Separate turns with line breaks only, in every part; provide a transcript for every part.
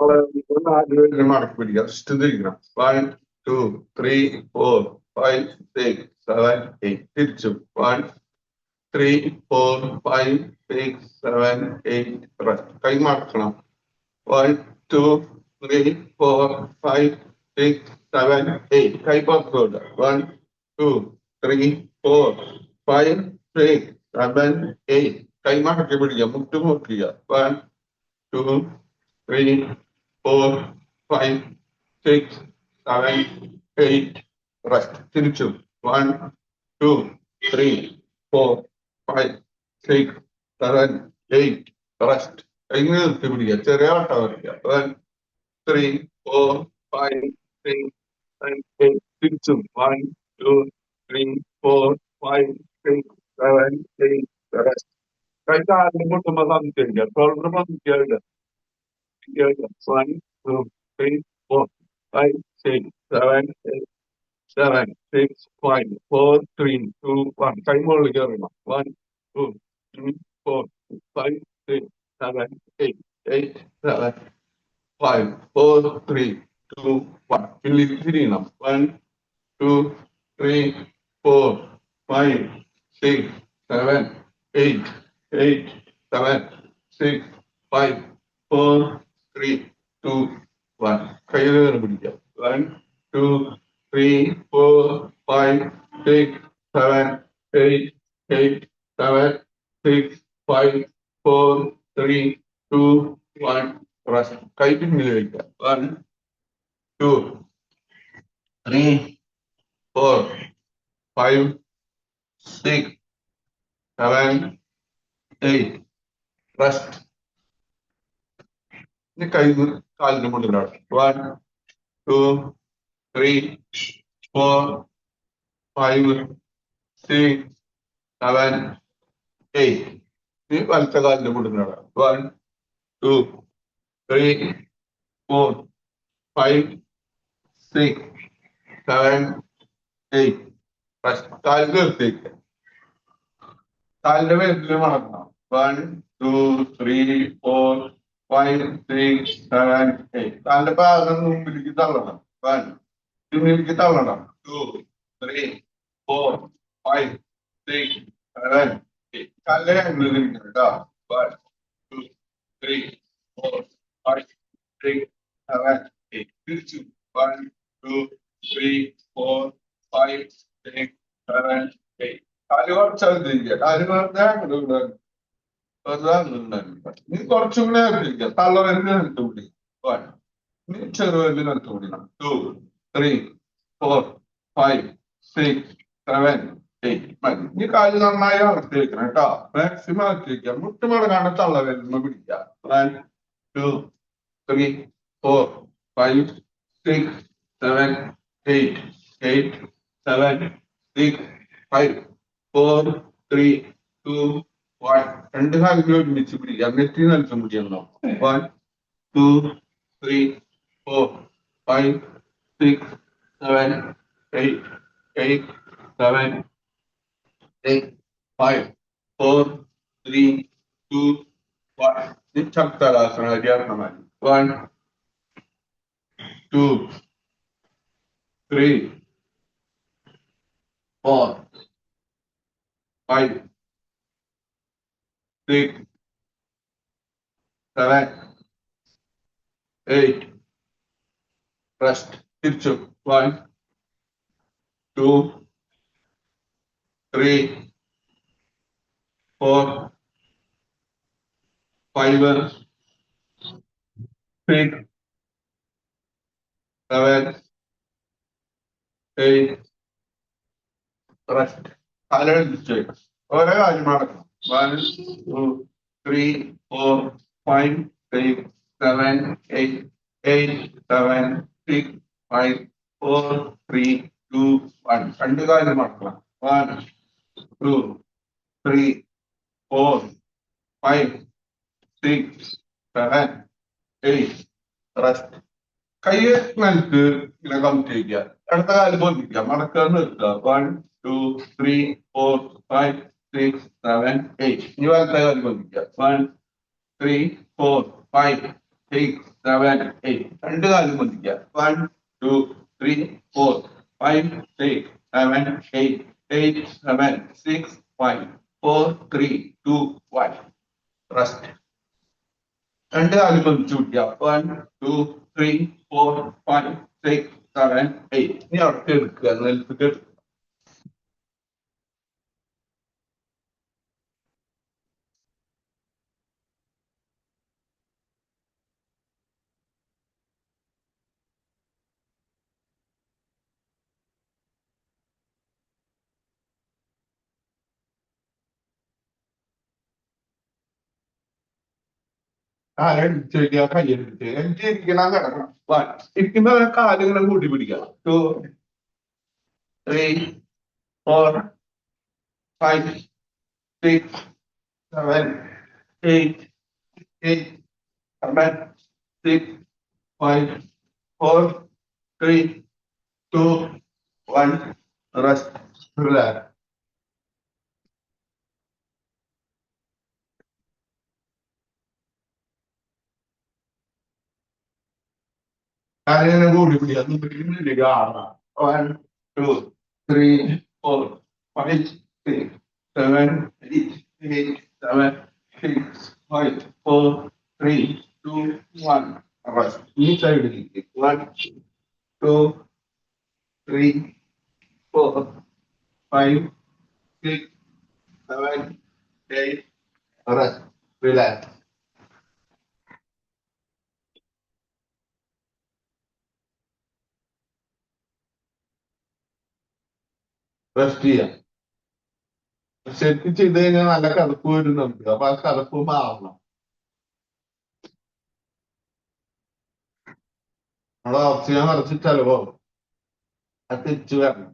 മടക്കി പിടിക്കുക സ്ഥിതിരിക്കണം 1 2 3 4 5 6 7 8 തിരിച്ചും 1 3 4 5 6 7 8 കൈ മടക്കണം 1 2 3 4 5 6 7 8 കൈ പുറത്തോട്ട് 1 2 3 4 5 6 7 8 കൈ മടക്കി പിടിക്കുക മുട്ട് മുട്ടിക്കുക 1 2 3 4 5 6 7 8 റെസ്റ്റ് തിരിച്ചും 1 2 3 4 5 6 7 8 റെസ്റ്റ് കൈ നിർത്തി പിടിക്കുക ചെറിയ വട്ടം വരയ്ക്കുക 1 3 4 5 6 7 8 തിരിച്ചും 1 2 3 4 5 6 7 8 റെസ്റ്റ് കൈ കാലിന് മുട്ടുമ്പോ സംശയിക്കുക ഷോൾഡർ സംശയിക്കുക 1 2 3 4 5 6 7 8 7 6 5 4 3 2 1 കൈ മുകളിൽ കയറണം 1 2 3 4 5 6 7 8 8 7 5 4 3 2 1 പിന്നിൽ തിരിയണം 1 2 3 4 5 6 7 8 8 7 6 5 4 3 2 1 കയ്യിൽ കയറി പിടിക്കാം 1 2 3 4 5 6 7 8 8 7 6 5 4 3 2 1 റെസ്റ്റ് കൈ പിന്നിൽ വയ്ക്കുക 1 2 3 4 5 6 7 8 റെസ്റ്റ് ഇനി കൈ കാലിന്റെ മുകളിലാണ് 1 2 3 4 5 6 7 8 ഇനി വലത്തെ കാലിന്റെ മുകളിലാണ് 1 2 3 4 5 6 7 8 റെസ്റ്റ് കാലിൽ നിർത്തിയേക്കുക കാലിന്റെ വേദന മടങ്ങണം 1 2 3 4 5 6 7 8 കാലിന്റെ പാദം മുമ്പിലേക്ക് തള്ളണം 1 മുന്നിലേക്ക് തള്ളണം 2 3 4 5 6 7 8 കാലിന്റെ ആംഗിൾ തിരിക്കണം കേട്ടോ 1 2 3 4 5 6 7 8 തിരിച്ചു 1 2 3 4 5 6 7 8 കാല് കുറച്ചാൽ തിരിക്കുക കാല് വെറുതെ അങ്ങോട്ട് നീ കുറച്ചും കൂടെ ഇരിക്കുക തള്ളവരുന്ന് നിലത്ത് പിടിക്കുക നീ ചെറുവരുന്ന് നിലത്ത് പിടിക്കണം 2 3 4 5 6 7 8 മതി നീ കാല് നന്നായി വളർത്തി വെക്കണം കേട്ടോ മാക്സിമം വളർത്തി വെക്കുക മുട്ടുമടങ്ങാണ്ട് തള്ളവരുന്ന് പിടിക്കുക 1 2 3 4 5 6 7 8 8 7 6 5 4 3 2 1 രണ്ട് കാലിലും ഒരുമിച്ച് പിടിക്കുക നെറ്റി നിലത്തും പിടിക്കണം 1 2 3 4 5 6 7 8 8 7 8 5 4 3 2 1 ഇത് ചക്രാസന അരിയാർണമായി 1 2 3 4 5 6 7 8 റെസ്റ്റ് തിരിച്ചു 1 2 3 4 5 6 7 8 റെസ്റ്റ് തലവെച്ച് ഓരോ കാര്യം നടക്കണം 1 2 3 4 5 6 7 8 8 7 6 5 4 3 2 1 രണ്ട് കാര്യം നടക്കണം 1 2 3 4 5 6 7 8 റെസ്റ്റ് കൈ നിലത്ത് ഇങ്ങനെ കമത്തി വയ്ക്കുക അടുത്ത കാലം പൊന്തിക്കുക മടക്കുക നിർത്തുക 1 2 3 4 5 6 7 8 ഇനി വലത്തെ കാലം പൊന്തിക്കുക 1 3 4 5 6, 7, 8. രണ്ട് കാലും പൊന്തിക്കുക. 1, 2, 3, 4, 5, 6, 7, 8, 8, 7, 6, 5, 4, 3, 2, 1. റെസ്റ്റ്. രണ്ട് കാലും പൊന്തിച്ചു പിടിക്കുക. 1, 2, 3, 4, 5, 6, 7, 8. ഇനി അവിടെ എടുക്കുക. നിലത്തേക്ക് എടുക്കുക. കാലടിച്ച് വയ്ക്കുക, കയ്യടിച്ച് ഇരിക്കണം, കിടക്കണം. ഇരിക്കുമ്പോ കാലിങ്ങനെ കൂട്ടി പിടിക്കുക. 2, 3, 4, 5, 6, 7, 8, 8, 7, 6, 5, 4, 3, 2, 1. Rest. Relax. കാലിങ്ങനെ കൂട്ടി പിടിക്കുക. കാണാം. 1, 2, 3, 4, 5, 6, 7, 8, 8, 7, 6, 5, 4, 3, 2, 1. Rest. ഈ സൈഡിലേക്ക് 1, 2, 3, 4, 5, 6, 7, 8. Rest. Relax. റെസ്റ്റ് ചെയ്യാം. ശരിക്കും ചെയ്ത് കഴിഞ്ഞാൽ നല്ല കറുപ്പ് വരുന്നുണ്ട്. അപ്പൊ ആ കറുപ്പ് മാറണം. നമ്മളെ ഓക്സിജൻ നിറച്ചിട്ടല്ലോ അത് തിരിച്ചു വരണം.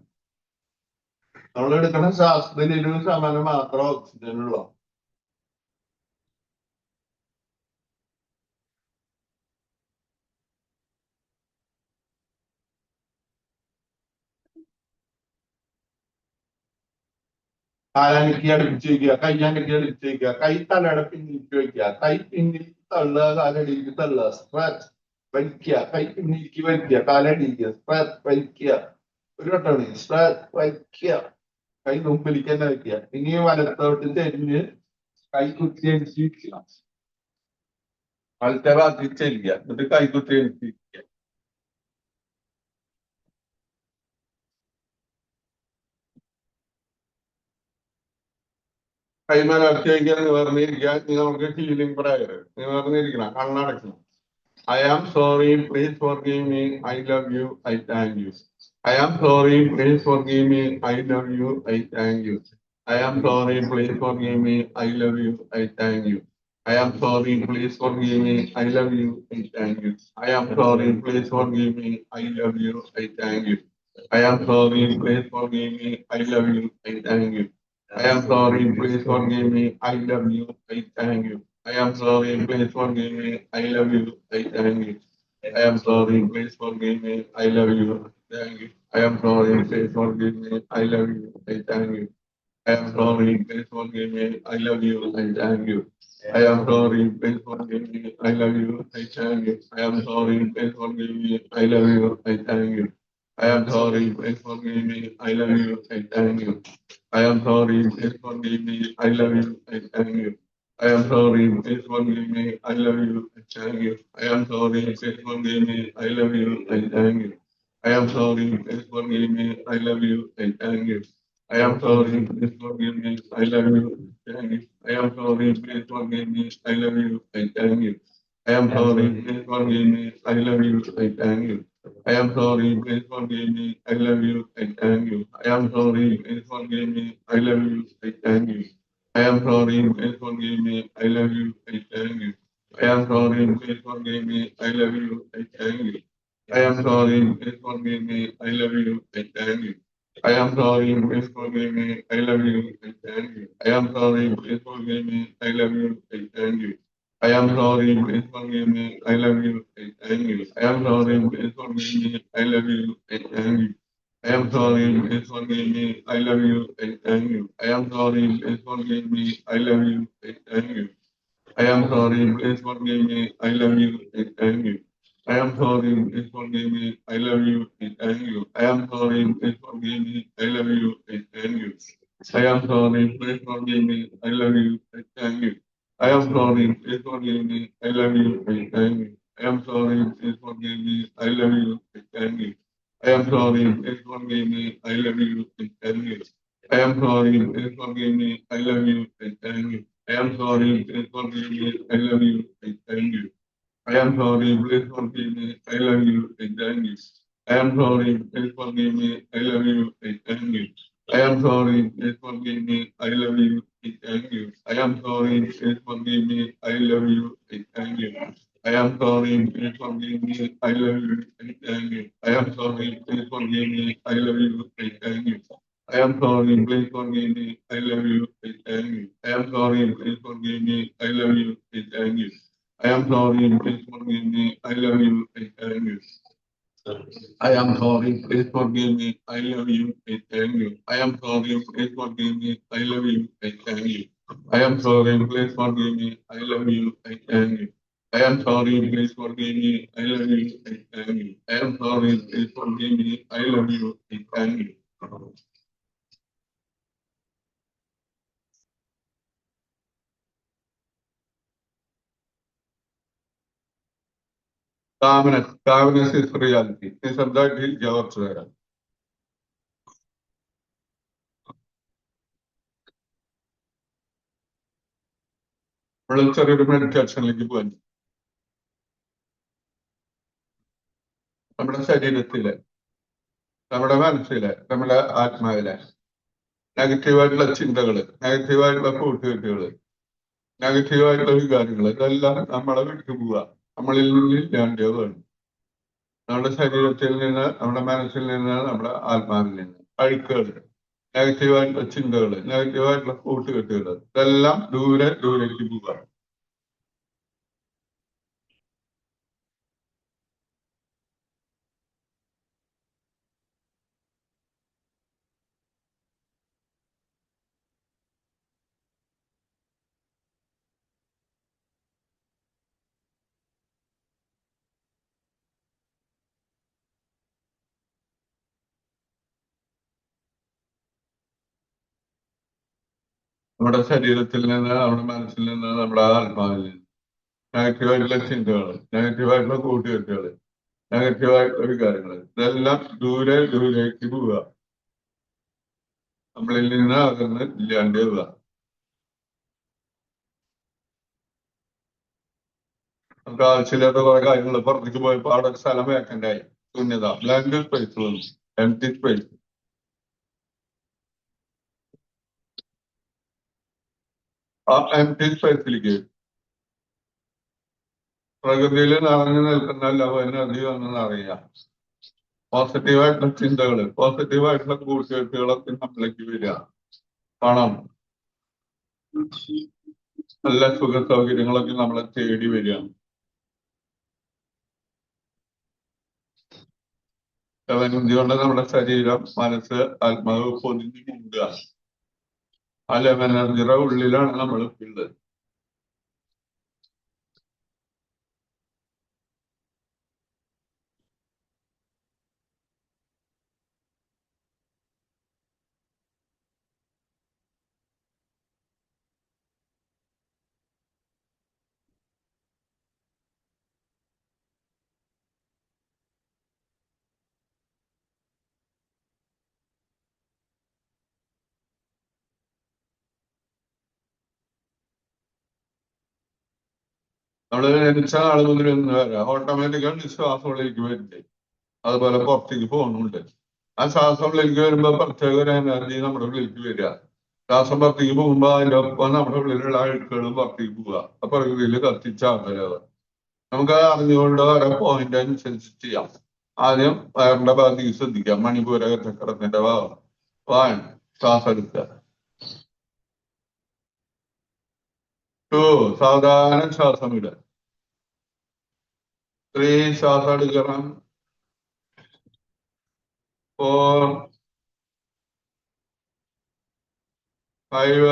നമ്മൾ എടുക്കുന്ന ശ്വാസത്തിൽ 20% മാത്രം ഓക്സിജൻ ഉള്ളൂ. കാലനക്കി അടുപ്പിച്ച് വയ്ക്കുക, കൈയാനക്കി അടുപ്പിച്ച് വയ്ക്കുക, കൈ തലയുടെ പിന്നിലേക്ക് വയ്ക്കുക, കൈ പിന്നിൽ തള്ളുക, കാലടിയിലേക്ക് തള്ളുക, സ്ട്രെച്ച് വലിക്കുക, കൈ പിന്നിലേക്ക് വലിക്കുക, കാലടിയിക്കുക, സ്ട്രെച്ച് വലിക്കുക. ഒരു വട്ടമാണ് സ്ട്രെച്ച് വലിക്കുക, കൈ മുമ്പിലേക്ക് തന്നെ വയ്ക്കുക. ഇനി വലത്തോട്ട് ചെരിഞ്ഞ് കൈ കുത്തി അടിച്ച് വയ്ക്കുക. വലത്തെ ഭാഗത്ത് ചെല്ലുക, എന്നിട്ട് കൈ കുത്തി അടിച്ച് വയ്ക്കുക. കൈമലർത്തി വയ്ക്കുക, നിവർന്നിരിക്കുക. നമുക്ക് ഹീലിംഗ് പ്രയർ. നിവർന്നിരിക്കണം, കണ്ണടക്കണം. I am sorry, please forgive me, I love you, I thank you. I am sorry, please forgive me, I love you, I thank you. I am sorry, please forgive me, I love you, I thank you. I am sorry, please forgive me, I love you, I thank you. I am sorry, please forgive me, I love you, I thank you. I am sorry, please forgive me, I love you, I thank you. I am sorry, please forgive me, I love you, I thank you. I am sorry, please forgive me, I love you, I thank you. I am sorry, please forgive me, I love you, thank you. I am sorry, please forgive me, I love you, I thank you. I am sorry, please forgive me, I love you, I thank you. I am sorry, please forgive me, I love you, I thank you. I am sorry, please forgive me, I love you, I thank you. I am sorry, please forgive me, I love you, I thank you. I am sorry, please forgive me, I love you, I thank you. I am sorry, please forgive me, I love you, I thank you. I am sorry, please forgive me, I love you, I thank you. I am sorry, please forgive me, I love you, I thank you. I am sorry, please forgive me, I love you, thank you. I am sorry, please forgive me, I love you, I thank you. I am sorry, please forgive me, I love you, I thank you. I am sorry, please forgive me, I love you, I thank you. I am sorry, please forgive me, I love you, I thank you. I am sorry, please forgive me, I love you, I thank you. I am sorry, please forgive me, I love you, I thank you. I am sorry, please forgive me, I love you, I thank you. I am sorry, please forgive me, I love you, I thank you. I am sorry, please forgive me, I love you, I thank you. I am sorry, please forgive me, I love you, I thank you. I am sorry, please forgive me, I love you, I thank you. I am sorry, please forgive me, I love you, I thank you. I am sorry, please forgive me, I love you, I thank you. I am sorry, please forgive me. I love you. Thank you. I am sorry, please forgive me. I love you. Thank you. I am sorry, please forgive me. I love you. Thank you. I am sorry, please forgive me. I love you. Thank you. I am sorry, please forgive me. I love you. Thank you. I am sorry, please forgive me. I love you. Thank you. I am sorry, please forgive me. I love you. Thank you. I am sorry, please forgive me. I love you. Thank you. I am sorry, please forgive me. I love you. Thank you. I am sorry, please forgive me. I love you. Thank you. I am sorry, please forgive me. I love you. Thank you. I am sorry, please forgive me. I love you. Thank you. I am sorry, please forgive me. I love you. Thank you. I am sorry, please forgive me. I love you. Thank you. I am sorry, please forgive me. I love you. Thank you. I am sorry, please forgive me. I love you. Thank you. I am sorry, please forgive me. I love you. Thank you. I am sorry, please forgive me. I love you. Thank you. I am sorry, please forgive me. I love you. Thank you. I am sorry, please forgive me. I love you. Thank you. I am sorry, please forgive me. I love you. Thank you. I am sorry, please forgive me. I love you. Thank you. I am sorry, please forgive me. I love you. Thank you. Calmness is reality. This subject is Jawab. വളരെ ചെറിയൊരു മെഡിറ്റേഷനിലേക്ക് പോകാൻ നമ്മുടെ ശരീരത്തിലെ നമ്മുടെ മനസ്സിലെ നമ്മുടെ ആത്മാവിലെ നെഗറ്റീവായിട്ടുള്ള ചിന്തകള് നെഗറ്റീവായിട്ടുള്ള കൂട്ടുകെട്ടുകള് നെഗറ്റീവായിട്ടുള്ള വികാരങ്ങൾ ഇതെല്ലാം നമ്മളെ വിട്ടു പോവുക നമ്മളിൽ നിന്ന് ഇല്ലാണ്ടാവുകയാണ് നമ്മുടെ ശരീരത്തിൽ നിന്ന് നമ്മുടെ മനസ്സിൽ നിന്ന് നമ്മുടെ ആത്മാവിൽ നിന്ന് അഴുക്കുകൾ നെഗറ്റീവായിട്ടുള്ള ചിന്തകള് നെഗറ്റീവായിട്ടുള്ള കൂട്ടുകെട്ടുകൾ ഇതെല്ലാം ദൂരെ ദൂരേക്ക് പോവുക നമ്മുടെ ശരീരത്തിൽ നിന്ന് നമ്മുടെ മനസ്സിൽ നിന്ന് നമ്മുടെ ആത്മാവിൽ നിന്ന് നെഗറ്റീവായിട്ടുള്ള ചിന്തകൾ നെഗറ്റീവായിട്ടുള്ള കൂട്ടുകെട്ടുകൾ നെഗറ്റീവായിട്ടുള്ള വികാരങ്ങൾ ഇതെല്ലാം ദൂരെ ദൂരേക്ക് പോവുക നമ്മളിൽ നിന്ന് അകന്ന് ഇല്ലാണ്ടാവുക നമുക്ക് ആവശ്യമില്ലാത്ത കുറെ കാര്യങ്ങൾ പുറത്തേക്ക് പോയപ്പോ അവിടെ ഒരു സ്ഥലം വേക്കൻ്റ് ആയി ശൂന്യത ബ്ലാങ്ക് സ്പേസ് വന്നു എംപ്റ്റി സ്പേസ് ആ എംപ്റ്റി സ്പേസിലേക്ക് പ്രകൃതിയിൽ നിറഞ്ഞു നിൽക്കുന്ന ലവ് എനർജി വന്നെന്ന് അറിയാം പോസിറ്റീവായിട്ടുള്ള ചിന്തകള് പോസിറ്റീവായിട്ടുള്ള കൂട്ടുകെട്ടുകളൊക്കെ നമ്മളിലേക്ക് വരിക പണം നല്ല സുഖ സൗകര്യങ്ങളൊക്കെ നമ്മളെ തേടി വരിക ലവനന്തി കൊണ്ട് നമ്മുടെ ശരീരം മനസ്സ് ആത്മാവ് പൊതിഞ്ഞു മൂടുക ആ ലെവൻ എനർജിയുടെ ഉള്ളിലാണ് നമ്മൾ ഉള്ളത് നമ്മൾ ജനിച്ച ആൾ മുതൽ ഇന്ന് വരെ ഓട്ടോമാറ്റിക്കായിട്ട് ശ്വാസമുള്ളിലേക്ക് വരുന്നുണ്ട് അതുപോലെ പുറത്തേക്ക് പോകുന്നുണ്ട് ആ ശ്വാസം ഉള്ളിലേക്ക് വരുമ്പോ പ്രത്യേക ഒരു എനർജി നമ്മുടെ ഉള്ളിലേക്ക് വരിക ശ്വാസം പുറത്തേക്ക് പോകുമ്പോ അതിന്റെ ഒപ്പം നമ്മുടെ ഉള്ളിലുള്ള അഴുക്കുകളും പുറത്തേക്ക് പോവുക ആ പ്രകൃതിയിൽ കത്തിച്ചാകലാവുക നമുക്ക് അറിഞ്ഞുകൊണ്ട് ഓരോ പോയിന്റ് അനുസരിച്ച് ചെയ്യാം ആദ്യം വയറിന്റെ ഭാഗത്തേക്ക് ശ്രദ്ധിക്കാം മണിപൂര ചക്രത്തിന്റെ ഭാഗം വൺ ശ്വാസം എടുക്കുക ടു സാവധാനം ശ്വാസം വിടുക ത്രീ ശ്വാസം എടുക്കണം ഫോർ ഫൈവ്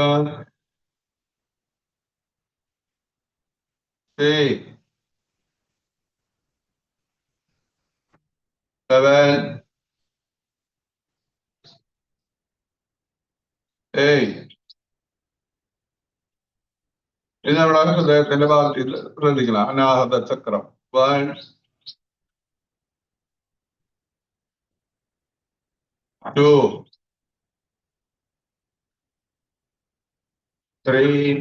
6, 7, 8. ഇത് നമ്മുടെ ഹൃദയത്തിന്റെ ഭാഗത്തിൽ ശ്രദ്ധിക്കണം. അനാഹത ചക്രം. 1, 2, 3,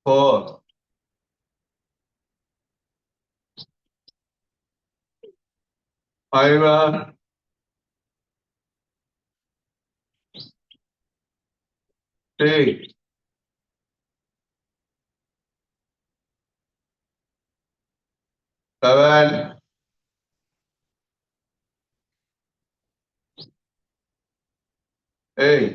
4, 5, 6, 7, 8.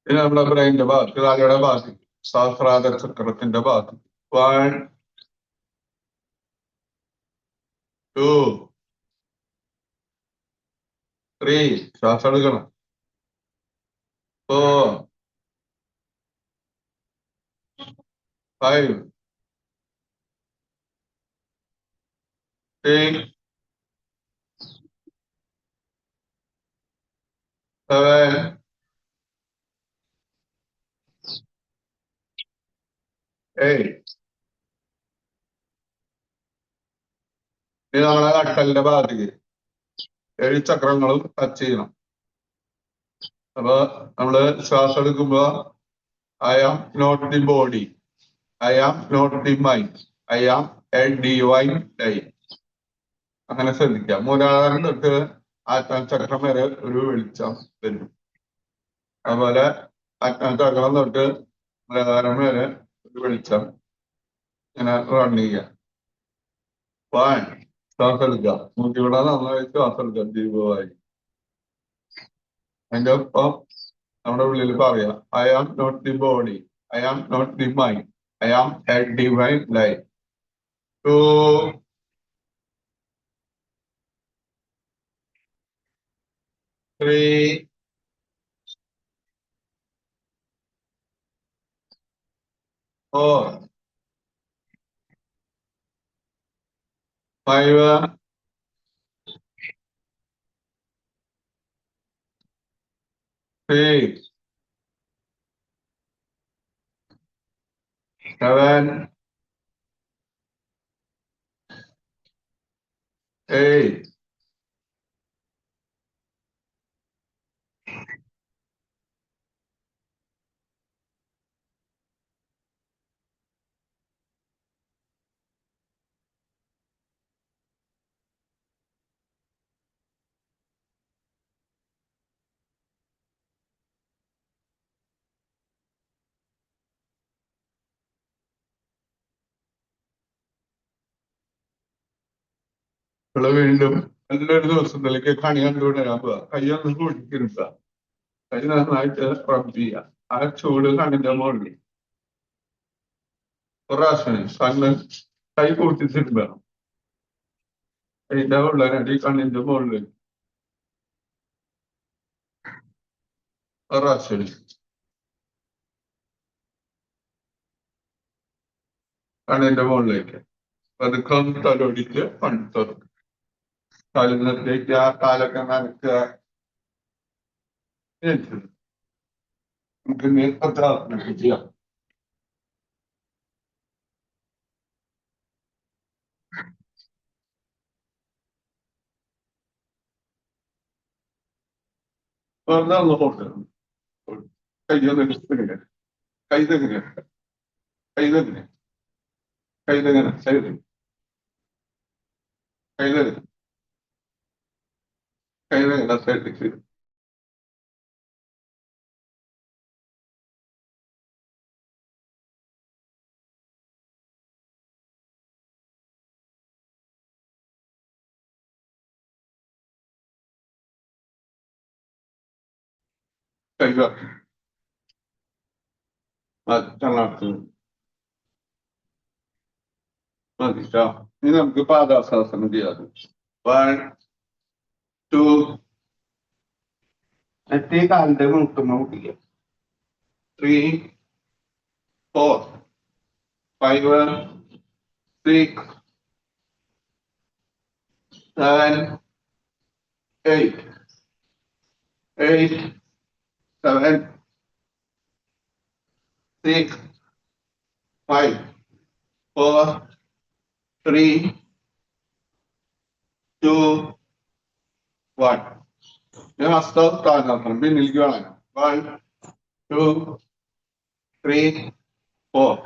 ഇത് നമ്മുടെ ബ്രെയിനിന്റെ ഭാഗത്ത്, തലയുടെ ഭാഗത്ത്, സഹസ്രാര ചക്രത്തിന്റെ ഭാഗത്ത്. 1, 2, 3. ശ്വാസം എടുക്കണം. 4, 5, 6, 7, 8. ഇത് നമ്മളെ നട്ടലിന്റെ ഭാഗത്തേക്ക് 7 ചക്രങ്ങളും ടച്ച് ചെയ്യണം. അപ്പൊ നമ്മള് ശ്വാസം എടുക്കുമ്പോ I am not the body, I am not the mind, I am a divine life. അങ്ങനെ ശ്രദ്ധിക്കാം. മൂലാധാരം തൊട്ട് ആത്മചക്രം വരെ ഒരു വെളിച്ചം വരും. അതുപോലെ ആത്മചക്രം തൊട്ട് മൂലാധാരം വരെ ഒരു വെളിച്ചം ഇങ്ങനെ റൺ ചെയ്യാം. 1, ശ്വാസം എടുക്കുക. മൂക്കിവിടെ നന്നായി ശ്വാസം എടുക്കുക ദീർഘമായി. അതിന്റെ ഒപ്പം നമ്മുടെ ഉള്ളിൽ പറയാം, I am not the body, I am not the mind, I am a divine life. 2, 3, 4, 5, 6, 7, 8. ഇവിടെ വീണ്ടും നല്ലൊരു ദിവസത്തിലേക്ക് കണി കണ്ടുകൊണ്ടിരാൻ പോവാ. കൈയൊന്ന് കൂട്ടിക്കിരുത്ത, കൈ നന്നായിട്ട് റബ് ചെയ്യുക. ആ ചൂട് കണ്ണിന്റെ മുകളിൽ ഒരാശനം കണ്ണ് കൈ കൂട്ടി തിരുമ്പണം. കൈന്റെ ഉള്ളനടി കണ്ണിന്റെ മുകളിൽ ഒരാശനം കണ്ണിന്റെ മുകളിലേക്ക് പതുക്കം തലോടിച്ച് കണ്ണ് തുറക്കും. കാലിനത്തേക്ക് ആ കാലൊക്കെ നനക്കുക. നമുക്ക് നേരത്തെ ചെയ്യാം. വെറുതെ ഒന്ന് കൊണ്ടുവരണം. കയ്യൊന്ന് എടുത്തിങ്ങനെ കൈതെങ്ങനെ കൈതെങ്ങനെ കൈതെങ്ങനെ കൈതെങ്ങനെ കൈതെങ്ങനെ കൈതെങ്ങനെ സൈഡിലേക്ക് കൈക ചങ്ങാത്ത് മതി. ഇനി നമുക്ക് പാദാസാസനം ചെയ്യാം. 1, 2. നെറ്റി കാലിന്റെ മുട്ടുമ്പോ മുട്ടിക്കുക. 3, 4, 5, 6, 7, 8, 8, 7, 6, 5, 4, 3, 2, 1. ഞാൻ അസ്താൻ പിന്നിലേക്ക് വേണം. 1, 2, 3, 4,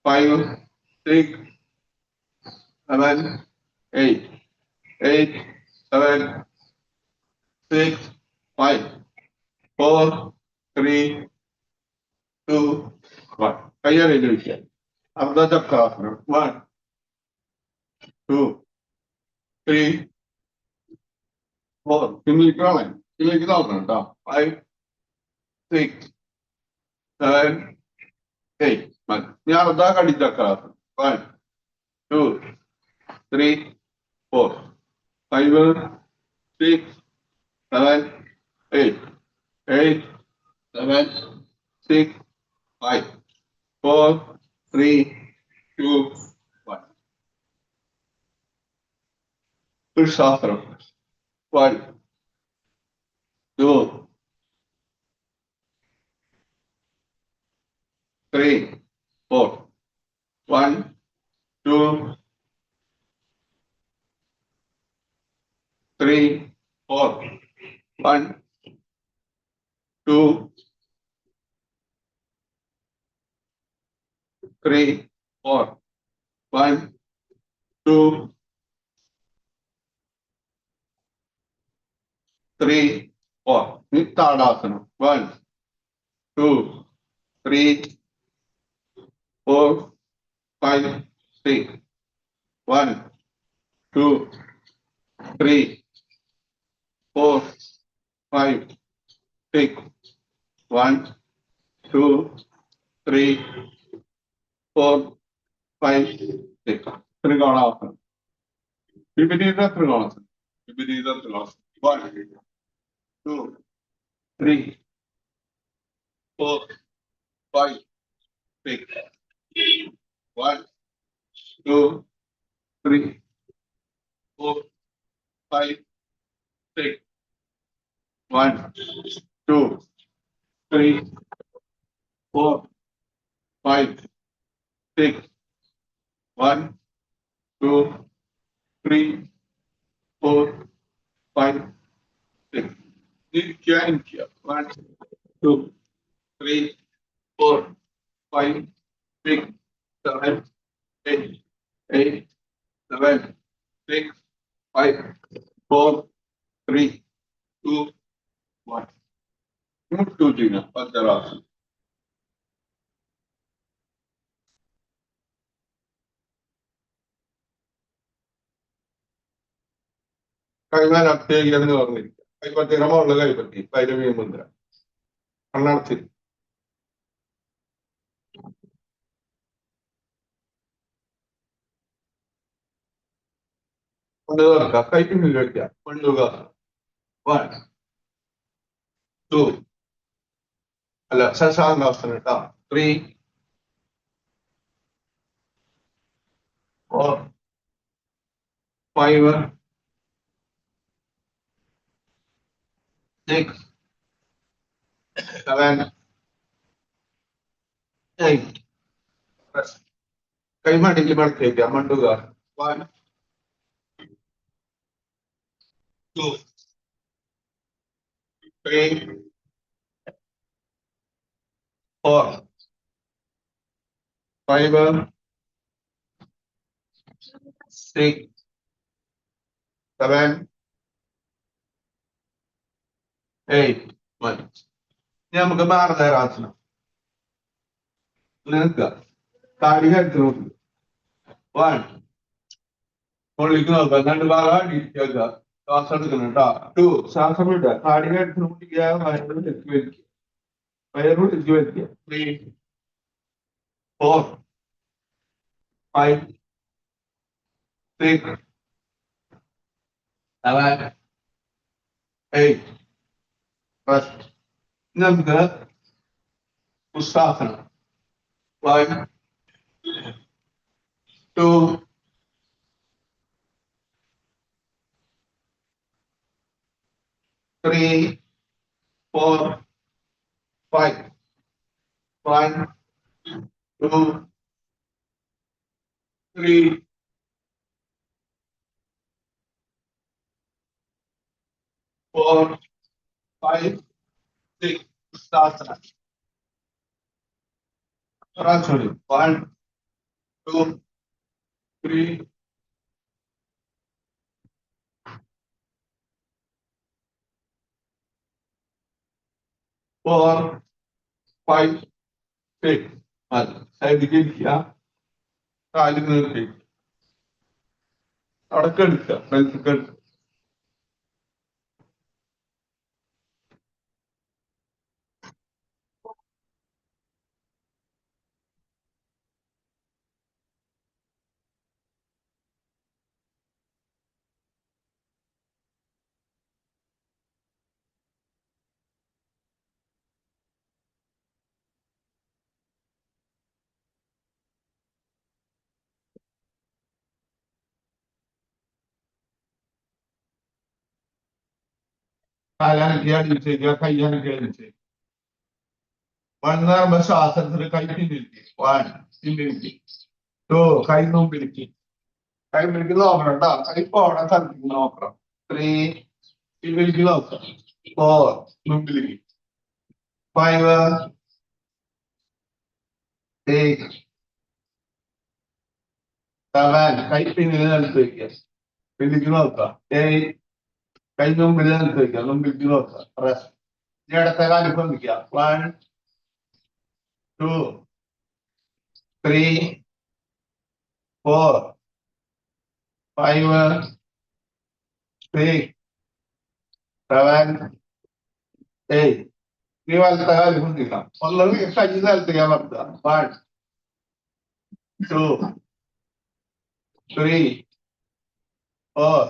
5, 6, 7, 8, 8, 7, 6, 5, 4, 3, 2, 1. കയ്യാറിയിട്ട് വയ്ക്കുക. അർദ്ധചക്രാസനം. 1, 2, 3, 4. പിന്നിലേക്ക് വേണം. പിന്നിലേക്ക് നോക്കണം കേട്ടോ. 5, 6, 7, 8. മതി. ഞാൻ അർദ്ധ കടിച്ചക്രാസനം. 1, 2, 3, 4, 5, 6, 7, 8, 8, 7, 6, 5, 4, 3, 2, 1. Pursasana. 1, 2, 3, 4. 1, 2, 3, 4. 1, 2, 3, 4. 1, 2, 3, 4. Nittadasana. 1, 2, 3, 4, 5, 6. 1, 2, 3, 4, 5, 6. 1, 2, 3, 4, 5, 6. Trigonasana. Viparita Trigonasana. Viparita Trigonasana. 1, 2, 3, 4, 5, 6. 1, 2, 3, 4, 5, 6. 1, 2, 3, 4, 5, 6. 1, 2, 3, 4, 5, 6. India. 1, 2, 3, 4, 5, 6, 7, 8, 8, 7, 6, 5, 4, 3, 2, 1. Move to Gina. Paddarasana. കൈമാൻ അപ്തേകിയെന്ന് പറഞ്ഞിരിക്കുക. കൈപ്പത്തി ക്രമമുള്ള കൈപ്പത്തി ഭൈരവീയ മുദ്ര. കണ്ണടച്ച് കൊണ്ട് തുറക്കുക. കൈ പിന്നിൽ വയ്ക്കുക. കൊണ്ടുക. 1, 2. അല്ല ശശാങ്കാസനം കേട്ടോ. 3, 4, 5, 6, 7, 8. കൈമടിയിൽ മടക്കി വയ്ക്കുക. മണ്ടുക. 1, 2, 3, 4, 5, 6, 7, 8. മതി. ഇനി നമുക്ക് ഭാരതരാസനം. നിൽക്കുക. താടി കഴുത്ത് നോക്കുക. 1, മുകളിലേക്ക് നോക്കുക. 2 ഭാഗം അടിക്കുക. ശ്വാസം എടുക്കണം കേട്ടോ. 2, ശ്വാസം വിടുക. താടി കഴുത്ത് നോക്കിക്കുക. വയറിലേക്ക് വലിക്കുക. വയറിലേക്ക് വലിക്കുക. 3, 4, 5, 6, 7, 8. Rest. നമുക്ക് ഉത്സാഹനം. 1, 2, 3, 4, 5. 1, 2, 3, 4, 5, 6. ഉത്സാഹനം. Sorry. 1, 2, 3, 4, 5, 6. മതി. സൈഡിലേക്ക് ഇരിക്കുക. കാല് നീട്ടി അവിടെ കെടുക്കുക. കെടുക്കുക. കാലനക്കി അടിച്ചേക്കുക. കയ്യാനക്കി അടിച്ചേക്കുക. വണ്ണാകുമ്പോ ശ്വാസത്തിന് കൈ പിന്നിരിക്കും. 1, പിന്നിരിക്കും. 2, കൈ മുമ്പിരിക്കും. കൈ മുമ്പിലേക്ക് നോക്കണം കേട്ടോ. കൈ പോണ സ്ഥലത്തേക്ക് നോക്കണം. 3, പിന്നിലേക്ക് നോക്കാം. 4, മുമ്പിലേക്ക്. 5, 6, 7. കൈ പിന്നിൽ നിലത്ത് വയ്ക്കുക. പിന്നിലേക്ക് നോക്കാം. 8, കൈ മുമ്പിൽ നിലത്ത് വയ്ക്കുക. മുമ്പിലേക്ക് നോക്കാം. റെസ്റ്റ്. ഇനി അടുത്ത കാലം പൊന്തിക്കുക. 1, 2, 3, 4, 5, 6, 7, 8. ഇനി വലത്തെ കാലം പൊന്തിക്കാം. ഉള്ളത് കൈ നിലത്തേക്ക് അമർത്തുക. 1, 2, 3, 4,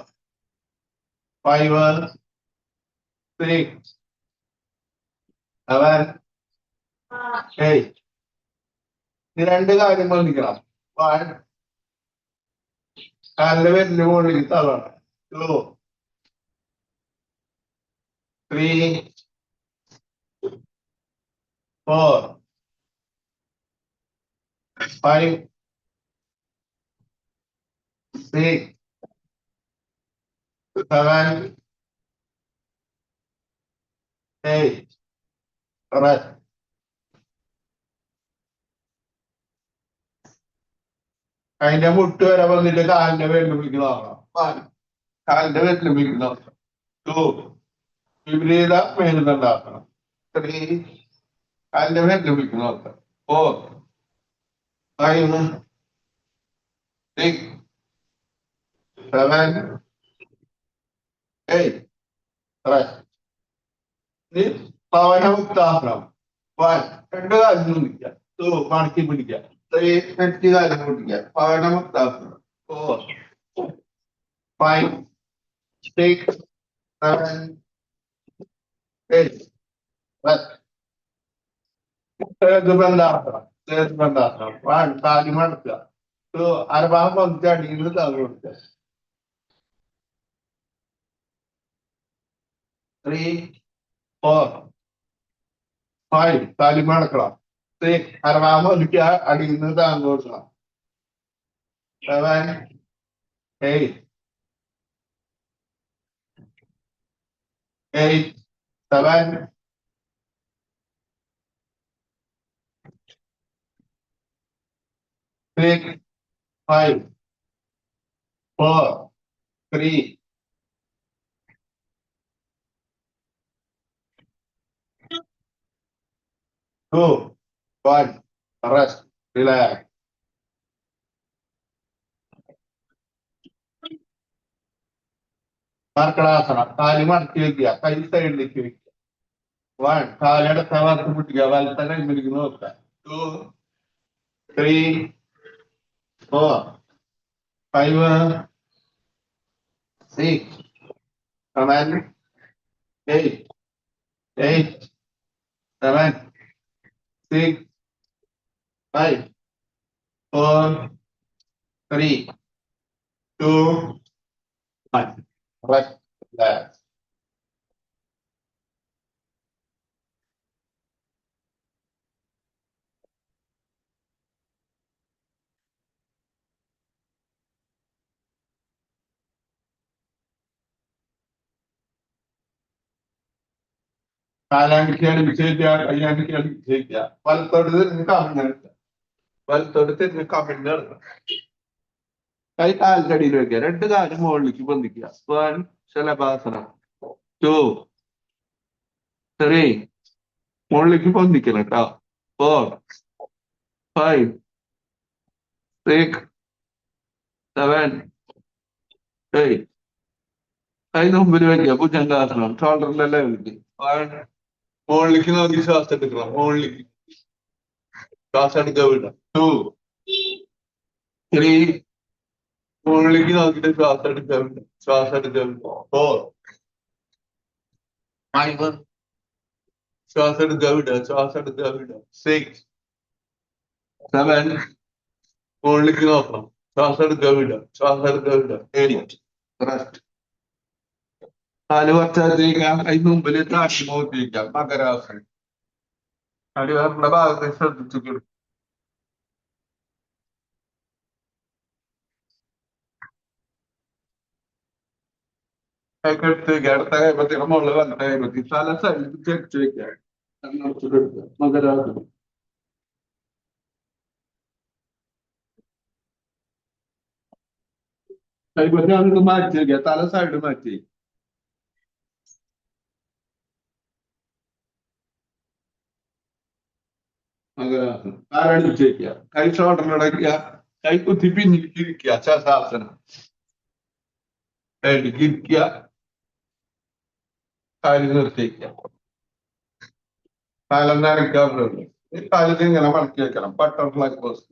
5, 6, 7, 8. ഈ രണ്ട് കാര്യം പൊന്തിക്കണം. 1, കാലിന്റെ വിരലിന് മുകളിലേക്ക് തള്ളണം. 2, 3, 4, 5, 6, 7, 8. Rest. അതിന്റെ മുട്ട് വരെ വന്നിട്ട് കാലിന്റെ വിരലിൽ പിടിക്ക് നോക്കണം. 1, കാലിന്റെ വിരലിൽ പിടിക്ക് നോക്കണം. 2, വിപരീത മേലുന്നുണ്ടാക്കണം. 3, കാലിന്റെ വിരലിൽ പിടിക്ക് നോക്കണം. 4, 5, 6, 7, 8. Rest. ഇത് പവനമുക്താസനം. 1, രണ്ട് കാലിൽ പിടിക്കുക. 2, മടക്കി പിടിക്കുക. 3, നെറ്റി കാലം പിടിക്കുക. പവനമുക്താസനം. 4, 5, 6, 7, 8. Rest. ബന്ധാസനം. ബന്ധാസനം. 1, കാലി മടക്കുക. 2, അരഭാഗം പതിച്ച് അടിയിൽ താഴെ കൊടുക്കുക. 3, 4, 5, കാലി മടക്കണം. 6, അരഭാഗം പതിക്കുക അടിയിൽ നിന്ന് താഴെ കൊടുക്കണം. 7, 8, 7, 6, 5, 4, 3, 2, 1. Rest. Relax. മർക്കടാസനം. കാല് മടക്കി വെക്കുക. കൈ സൈഡിലേക്ക് വെക്കുക. 1, കാലടത്ത വറുത്ത് പിടിക്കുക. വലത്തെ കൈമിലേക്ക് നോക്കുക. 2, 3, 4, 5, 6, 7, 8, 8, 7, 6, 5, 4, 3, 2, 1. Right. Left. കാലാണ്ടിക്കാണ് വിജയിക്കുക, കയ്യാണ്ടിക്കാണ് വിജയിക്കുക. വലത്തോടത്ത് നിന്ന് കമിഴ്ന്നെടുക്കുക. വലത്തോടത്ത് നിന്ന് കമിഴ്ന്നെടുക്കുക. കൈ കാലിന്റെ അടിയിൽ വെക്കുക. രണ്ട് കാലും മുകളിലേക്ക് ബന്ധിക്കുക. 1, ശലഭാസനം. 2, 3, മുകളിലേക്ക് പൊന്തിക്കണം കേട്ടോ. 4, 5, 6, 7, 8. കൈ മുമ്പിൽ വെക്കുക. ഭുജംഗാസനം. ഷോൾഡറിന്റെ ലെവലിലേക്ക്. 1, മുകളിലേക്ക് നോക്കി ശ്വാസം എടുക്കണം. മുകളിലേക്ക് ശ്വാസം എടുക്കാൻ വിടാം. 2, 3, മുകളിലേക്ക് നോക്കിയിട്ട് ശ്വാസം എടുക്കാൻ വിടാം. ശ്വാസം എടുക്കാൻ വിടാം. 4, 5, ശ്വാസം എടുക്കാൻ വിടുക. ശ്വാസം എടുക്കാൻ വിടുക. 6, 7, മുകളിലേക്ക് നോക്കണം. ശ്വാസം എടുക്കാൻ വിടുക. ശ്വാസം എടുക്കാൻ വിടുക. 8, റെസ്റ്റ്. കാല് കുറച്ചധികം അതിന് മുമ്പിൽ താഴ്ത്തി നോക്കിയിരിക്കാം. മകരാസനം. അടിവരുടെ ഭാഗത്ത് ശ്രദ്ധിച്ചു. എടുത്ത് വെക്കുക. അടുത്ത കൈപ്പത്തിയുടെ മുകളിൽ വന്ന കൈപ്പത്തി തല സൈഡിൽ ചെരിച്ച് വെക്കുക. മകരാസനം. കൈപ്പത്തി അങ്ങോട്ട് മാറ്റി വെക്കുക. തല സൈഡ് മാറ്റി. മകരാസനം. കാലടിച്ച് വെക്കുക. കൈ ഷോൾഡറിലടയ്ക്കുക. കൈ കുത്തി പിന്നിലേക്ക് ഇരിക്കുക. ശാസാസനം. ഇരിക്കുക. കാല് നിർത്തിക്കുക. കാലം നനയ്ക്കാറുണ്ട്. ഈ കാലത്ത് ഇങ്ങനെ മടക്കി വെക്കണം. Butterfly pose.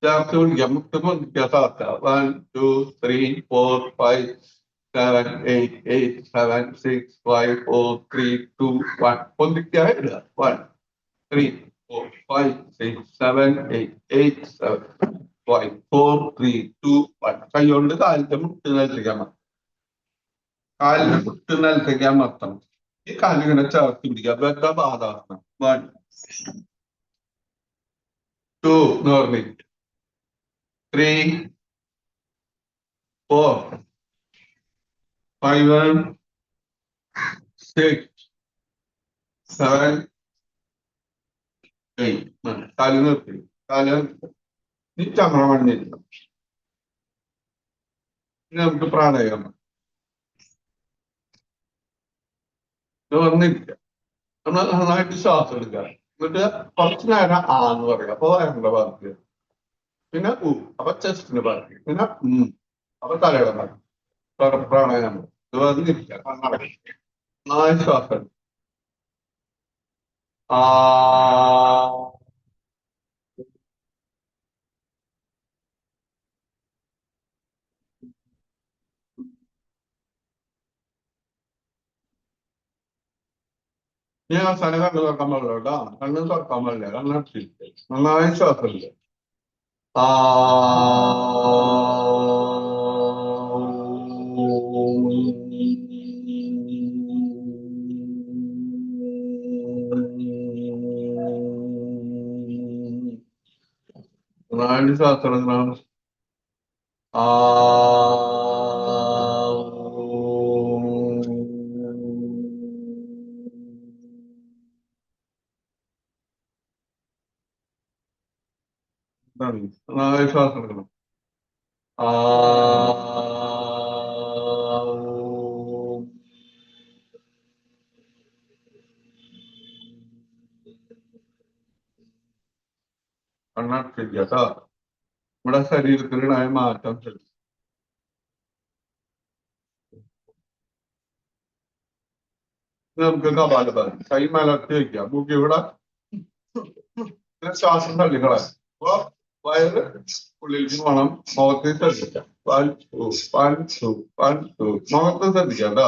ചേർത്ത് പിടിക്കുക. മുട്ട് പൊന്തിക്കുക. താത്ത. 1, 2, 3, 4, 5, 7, 8, 8, 7, 6, 5, 4, 3, 2, 1. പൊന്തിക്കുക. ഇടുക. 1, 3, 4, 5, 6, 7, 8, 8, 7, 5, 4, 3, 2, 1. കൈകൊണ്ട് കാലിന്റെ മുട്ട് നിലത്തേക്കാൻ മറത്തണം. കാലിന്റെ മുട്ട് നിലത്തേക്കാൻ മറത്തണം. ഈ കാലിങ്ങനെ ചേർത്ത് പിടിക്കുക. ബദ്ധബാധാസനം. 1, 2 എന്ന് പറഞ്ഞിട്ട് 3, 4, 5, 6, 7, 8. കാല് നിർത്തി. കാല് ചമ്രം മണ്ണില്ല. ഇനി നമുക്ക് പ്രാണായാമം. വന്നിരിക്കുക. നമ്മൾ നന്നായിട്ട് ശ്വാസം എടുക്കുക. എന്നിട്ട് കുറച്ചു നേരം ആന്ന് പറയുക. അപ്പൊ വയറിന്റെ ഭാഗത്ത്. പിന്നെ അപ്പൊ ചെസ്റ്റിന് ഭാഗത്ത്. പിന്നെ അപ്പൊ തലയുടെ ഭാഗത്ത്. പ്രാണായാമം. ഇത് വന്നിരിക്കുക. കണ്ണടക്കുക. നന്നായി ശ്വാസം എടുക്കുക. ഞാൻ അവസാനം കണ്ണു തുറക്കാൻ പാടില്ല കേട്ടോ. കണ്ണു തുറക്കാൻ പാടില്ല. കണ്ണടച്ചിട്ട് നന്നായി ശ്വാസം എടുക്കുക. നന്നായിട്ട് ശ്വാസം എടുക്കണം. നന്നായി ശ്വാസം എടുക്കണം. കണ്ണടച്ചിരിക്കുക കേട്ടോ. നമ്മുടെ ശരീരത്തിലുണ്ടായ മാറ്റം ശ്രദ്ധിക്കും. നമുക്ക് കപാലഭാതി. കൈ മലർത്തി വയ്ക്കുക. മൂക്ക് ഇവിടെ ശ്വാസം തള്ളിക്കളയാം. അപ്പൊ വയറ് ഉള്ളിലേക്ക് പോകണം. മുഖത്ത് ശ്രദ്ധിക്കാം. മുഖത്ത് ശ്രദ്ധിക്കാം കേട്ടോ.